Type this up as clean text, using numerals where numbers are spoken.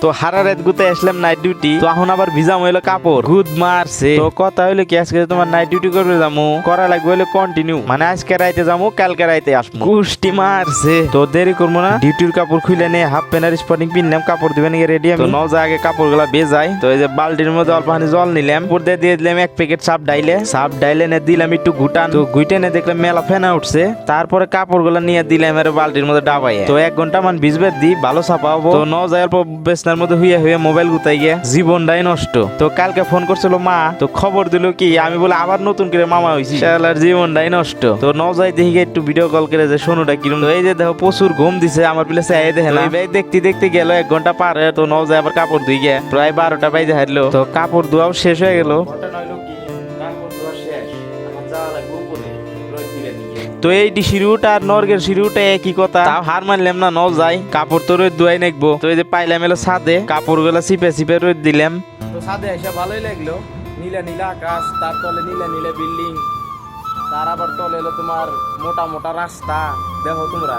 তো হারা রাত গুতে আসলাম নাইট ডিউটি। তো এখন আবার ভিজাম হইলো কাপড়, গুদ মারছে। তো কথা হইলো কি আজকে তোমার নাইট ডিউটি করবে যামু, করা লাগবে হইলো কন্টিনিউ, মানে আজকে রাইতে যামু কালকে রাইতে আসবো। কুষ্টি মারছে। তো দেরি করবো না, ডিউটির কাপড় খুলে নিয়ে হাফ প্যান্ট আর স্পটিং পিনলাম, কাপড় দিবেন রেডি। আমি নজা আগে কাপড় গুলা বেজাই। তো এই যে বালতির মধ্যে অল্প পানি জল নিলাম, উপর দিয়ে দিলাম এক প্যাকেট সাপ ডাইলে নে দিলাম একটু ঘুটান। তো ঘুটে নে দেখলাম মেলা ফেনা উঠছে। তারপরে কাপড় গুলা নিয়ে দিলাম আর বালতির মধ্যে ডাবাই। তো 1 ঘন্টা মান ভিজবে দি ভালো ছাপা হবো। তো নজা অল্প বেসনার মধ্যে হুইয়া মোবাইল গুতাই গিয়ে জীবনটাই নষ্ট। তো কালকে ফোন করছিল মা, তো খবর দিল কি আমি বলে আবার নতুন করে মামা হইছি, শালার জীবনটাই নষ্ট। তো নজাই দেখি একটু ভিডিও কল করে যে শোনোটা কিরম। তো এই যে দেখো প্রচুর ঘুম দিছে আমার পিলে চাই দেখে না। দেখতে দেখতে গেল 1 ঘন্টা পার হয়ে। তো নজাই আবার কাপড় ধুই গিয়ে প্রায় 12টা বাজে হারলো। তো কাপড় ধোয়াও শেষ হয়ে গেল। তো এই শিরুটা আর নর্গের শিরুটা একই কথা, তাও হার মানলাম না, যাই কাপড় তো রোদ ধোয়াই নাকবো। তো এই যে পাইলাম এলো ছাদে, কাপড় গুলা চিপে চিপে রোদ দিলাম। তো ছাদে এসে ভালোই লাগলো, নীলা নীলা আকাশ, তার তলে নীলা নীলা বিল্ডিং, তার আবার তলে এলো তোমার মোটা মোটা রাস্তা, দেখো তোমরা।